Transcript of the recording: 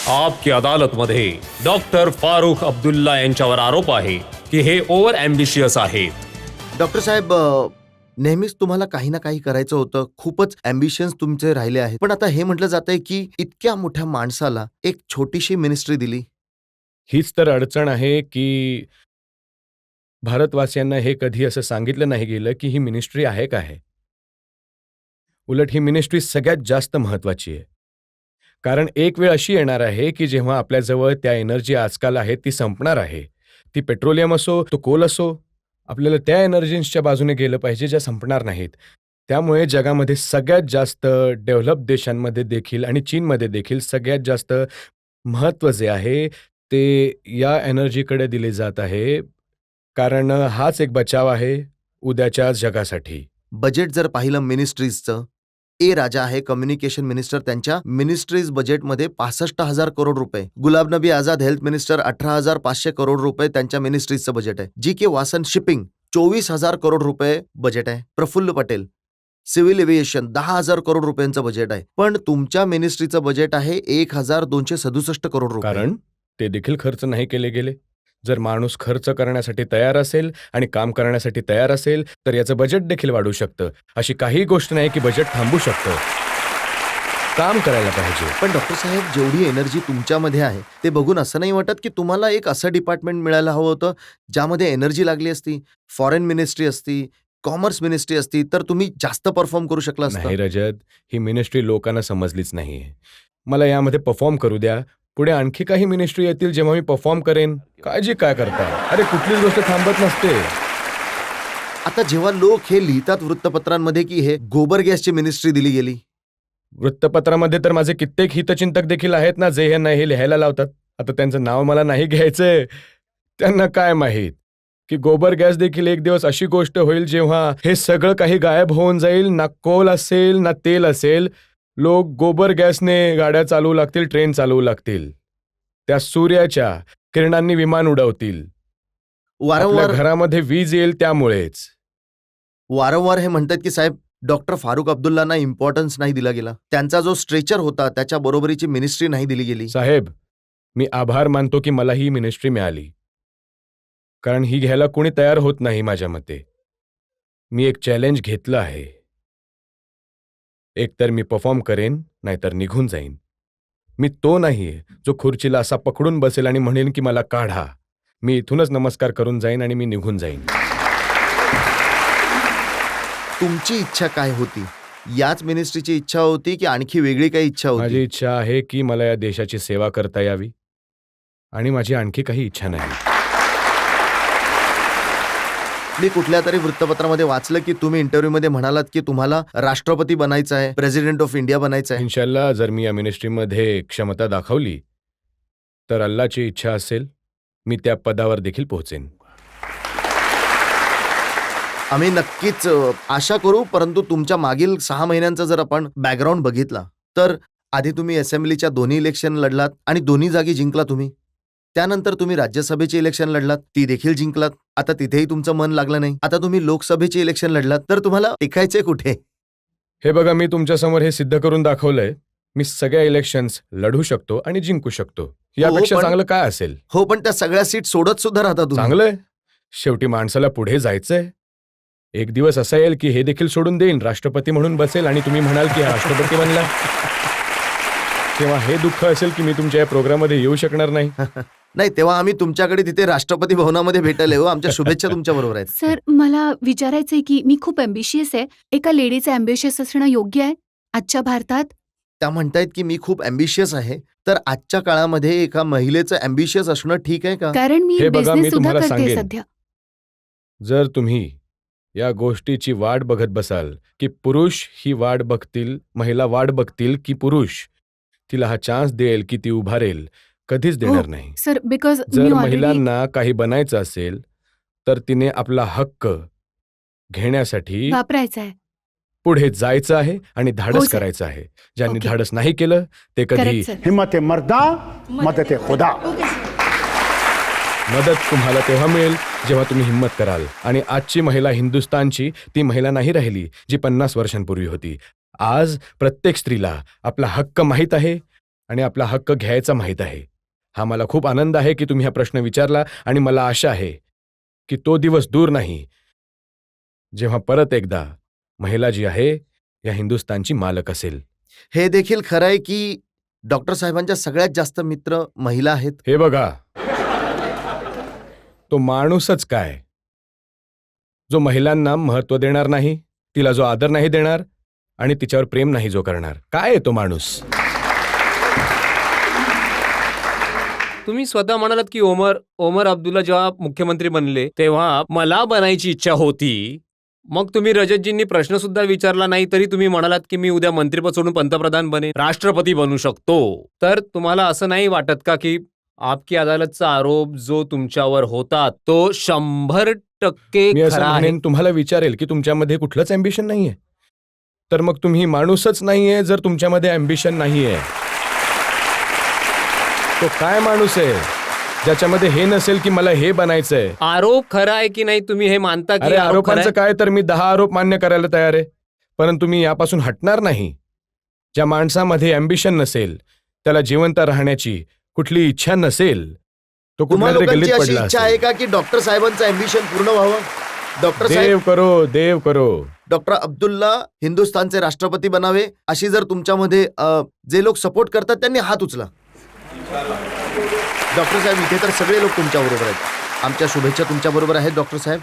आपकी अदालतमध्ये डॉक्टर फारुख अब्दुल्ला यांच्यावर आरोप आहे की हे ओव्हर अँबिशियस आहेत. डॉक्टर साहेब, नेहमीच तुम्हाला काही ना काही करायचं होतं. खूपच अँबिशन्स तुमचे राहिले आहेत. पण आता हे म्हटलं जातंय की इतक्या मोठ्या माणसाला एक छोटीशी मिनिस्ट्री दिली. हीच तर अडचण आहे की भारतवासियांना हे कधी असं सांगितलं नाही गेलं की ही मिनिस्ट्री आहे काय. उलट ही मिनिस्ट्री सगळ्यात जास्त महत्वाची आहे. कारण एक वेळ अशी येणार आहे की जेव्हा आपल्याजवळ त्या एनर्जी आजकाल आहे ती संपणार आहे. ती पेट्रोलियम असो तो कोल असो, आपल्याला त्या एनर्जीच्या बाजूने गेलं पाहिजे ज्या संपणार नाहीत. त्यामुळे जगामध्ये सगळ्यात जास्त डेव्हलप देशांमध्ये देखील आणि चीनमध्ये देखील सगळ्यात जास्त महत्त्व जे आहे ते या एनर्जीकडे दिले जात आहे. कारण हाच एक बचाव आहे उद्याच्या जगासाठी. बजेट जर पाहिलं मिनिस्ट्रीजचं, ए राजा आहे कम्युनिकेशन मिनिस्टर, त्यांच्या मिनिस्ट्रीज बजेटमध्ये 65,000 करोड रुपये. गुलाब नबी आझाद हेल्थ मिनिस्टर 18,500 करोड रुपये त्यांच्या मिनिस्ट्रीजचं बजेट आहे. जी के वासन शिपिंग 24,000 करोड रुपये बजेट आहे. प्रफुल्ल पटेल सिव्हिल एव्हिएशन 10,000 करोड रुपयांचं बजेट आहे. पण तुमच्या मिनिस्ट्रीचं बजेट आहे 1,267 करोड रुपये. कारण ते देखील खर्च नाही केले गेले. जर माणूस खर्च करण्यासाठी तयार असेल आणि काम करण्यासाठी तयार असेल तर याचं बजेट देखील वाढू शकतं. अशी काही गोष्ट नाही की बजेट थांबू शकतं. काम करायला पाहिजे. पण डॉक्टर साहेब, जेवढी एनर्जी तुमच्यामध्ये आहे ते बघून असं नाही वाटत की तुम्हाला एक असं डिपार्टमेंट मिळायला हवं होतं ज्यामध्ये एनर्जी लागली असती, फॉरेन मिनिस्ट्री असती, कॉमर्स मिनिस्ट्री असती, तर तुम्ही जास्त परफॉर्म करू शकला असता. नाही रजत, ही मिनिस्ट्री लोकांना समजलीच नाहीये. मला यामध्ये परफॉर्म करू द्या. पुढे आणखी काही मिनिस्ट्री येतील जेव्हा मी परफॉर्म करेन. काळजी काय करता? अरे कुठलीच गोष्ट थांबत नसते. आता जेव्हा लोक हे लिहितात वृत्तपत्रांमध्ये की हे गोबर गॅसची मिनिस्ट्री दिली गेली, वृत्तपत्रामध्ये तर माझे कित्येक हितचिंतक देखील आहेत ना जे हे लिहायला लावतात. आता त्यांचं नाव मला नाही घ्यायचंय. त्यांना काय माहीत की गोबर गॅस देखील एक दिवस अशी गोष्ट होईल जेव्हा हे सगळं काही गायब होऊन जाईल. ना कोल असेल ना तेल असेल. लोक गोबर गॅसने गाड्या चालवू लागतील, ट्रेन चालवू लागतील. त्या सूर्याच्या किरणांनी विमान उडवतील. वारंवार घरामध्ये वीज येईल त्यामुळेच. वारंवार हे म्हणतात की साहेब डॉक्टर फारुख अब्दुल्लांना इम्पॉर्टन्स नाही दिला गेला. त्यांचा जो स्ट्रेचर होता त्याच्या बरोबरीची मिनिस्ट्री नाही दिली गेली. साहेब, मी आभार मानतो की मला ही मिनिस्ट्री मिळाली. कारण ही घ्यायला कोणी तयार होत नाही माझ्या मते. मी एक चॅलेंज घेतलं आहे. एकतर मी परफॉर्म करेन नाहीतर निघून जाईन. मी तो नाहीये जो खुर्चीला असा पकडून बसेल आणि म्हणेन की मला काढा. मी इथूनच नमस्कार करून जाईन आणि मी निघून जाईन. तुमची इच्छा काय होती? याच मिनिस्ट्रीची इच्छा होती की आणखी वेगळी काही इच्छा होती? माझी इच्छा आहे की मला या देशाची सेवा करता यावी आणि माझी आणखी काही इच्छा नाही. मी कुठल्या तरी वृत्तपत्रामध्ये वाचलं की तुम्ही इंटरव्ह्यूमध्ये म्हणालात की तुम्हाला राष्ट्रपती बनायचं आहे, प्रेसिडेंट ऑफ इंडिया बनायचं आहे. इन्शाल्लाह जर मी या मिनिस्ट्रीमध्ये क्षमता दाखवली तर अल्लाची इच्छा असेल मी त्या पदावर देखील पोहोचेन. आम्ही नक्कीच आशा करू. परंतु तुमच्या मागील 6 महिन्यांचा जर आपण बॅकग्राऊंड बघितला तर आधी तुम्ही असेंब्लीच्या दोन्ही इलेक्शन लढलात आणि दोन्ही जागी जिंकला तुम्ही. त्यानंतर तुम्ही राज्यसभेचे इलेक्शन लढलात, ती देखील जिंकलात. आता तिथेही तुमचं मन लागलं नाही. आता तुम्ही लोकसभेचे इलेक्शन लढलात, तर तुम्हाला टिकायचे कुठे? हे बघा, मी तुमच्यासमोर हे सिद्ध करून दाखवलंय. मी सगळ्या इलेक्शन्स लढू शकतो आणि जिंकू शकतो. यापेक्षा पण- चांगलं काय असेल? हो, पण त्या सगळ्या सीट सोडत सुद्धा राहता तुम्ही. चांगलंय. शेवटी माणसाला पुढे जायचंय. एक दिवस असा येईल की हे देखील सोडून देईन, राष्ट्रपती म्हणून बसेल आणि तुम्ही म्हणाल की हा राष्ट्रपती बनला. तेव्हा हे दुःख असेल की मी तुमच्या या प्रोग्राममध्ये येऊ शकणार नाही. नाही, तेव्हा आम्ही तुमच्याकडे तिथे राष्ट्रपती भवनामध्ये भेटायला येऊ. आमच्या शुभेच्छा तुमच्या बरोबर आहेत. सर, मला विचारायचंय की मी खूप अँबिशियस आहे. एका लेडीचं अँबिशियस असणं योग्य आहे आजच्या भारतात? त्या म्हणतायत की मी खूप अँबिशियस आहे, तर आजच्या काळामध्ये एका महिलेचं अँबिशियस असणं ठीक आहे का? कारण मी हे बघा, मी बिझनेस सुद्धा तुम्हाला करते सांगेन. सध्या. जर तुम्ही या गोष्टीची वाट बघत बसाल की पुरुष ही वाट बघतील, महिला वाट बघतील की पुरुष तिला हा चान्स देईल की ती उभारेल, कधीच देणार नाही. सर, बिकॉज जर महिलांना काही बनायचं असेल तर तिने आपला हक्क घेण्यासाठी वापरायचं आहे. पुढे जायचं आहे आणि हो, धाडस सर. करायचं आहे. ज्यांनी ओके. धाडस नाही केलं ते कधी करेक्ट सर. हिम्मत मर्दा मदत खुदा. मदत तुम्हाला तेव्हा मिळेल जेव्हा तुम्ही हिम्मत कराल. आणि आजची महिला हिंदुस्थानची ती महिला नाही राहिली जी 50 वर्षांपूर्वी होती. आज प्रत्येक स्त्रीला आपला हक्क माहीत आहे आणि आपला हक्क घ्यायचा माहीत आहे. हा मला खूप आनंद आहे की तुम्ही हा प्रश्न विचारला आणि मला आशा आहे की तो दिवस दूर नाही जेव्हा परत एकदा महिला जी आहे या हिंदुस्थानची मालक असेल. हे देखील खरं आहे की डॉक्टर साहेबांच्या सगळ्यात जास्त मित्र महिला आहेत. हे बघा, तो माणूसच काय जो महिलांना महत्व देणार नाही, तिला जो आदर नाही देणार आणि तिच्यावर प्रेम नाही जो करणार. काय आहे तो माणूस? तुम्ही स्वतः म्हणालात की ओमर अब्दुल्ला जेव्हा मुख्यमंत्री बनले तेव्हा मला बनायची इच्छा होती. मग तुम्ही रजतजींनी प्रश्न सुद्धा विचारला नाही तरी तुम्ही म्हणालात की मी उद्या मंत्रिपद सोडून पंतप्रधान बने, राष्ट्रपती बनू शकतो. तर तुम्हाला असं नाही वाटत का की आपकी अदालतचा आरोप जो तुमच्यावर होता तो 100% मी असं खरा आहे? म्हणेन, तुम्हाला विचारेल की तुमच्यामध्ये कुठलंच अँबिशन नाहीये, तर मग तुम्ही माणूसच नाहीये. जर तुमच्यामध्ये अँबिशन नाहीये, तो काय माणूस आहे ज्याच्यामध्ये हे नसेल की मला हे बनायचंय? आरोप खरा आहे की नाही तुम्ही हे मानता की अरे आरोप खरा आरोपांचं आहे? काय, तर मी 10 आरोप मान्य करायला तयार आहे, परंतु मी यापासून हटणार नाही. ज्या माणसामध्ये अँबिशन नसेल, त्याला जिवंत राहण्याची कुठली इच्छा नसेल, तो तुम्हा कुठल्या तरी लोकांची गल्लीत अशी पडला इच्छा आहे असेल. का की डॉक्टर साहेबांचं अँबिशन पूर्ण व्हावं? डॉक्टर साहेब, देव करो, देव करो. डॉक्टर अब्दुल्ला हिंदुस्थानचे राष्ट्रपती बनावे अशी जर तुमच्यामध्ये जे लोक सपोर्ट करतात त्यांनी हात उचला. डॉक्टर साहेब, इथे तर सगळे लोक तुमच्या बरोबर आहेत. आमच्या शुभेच्छा तुमच्या बरोबर आहेत डॉक्टर साहेब.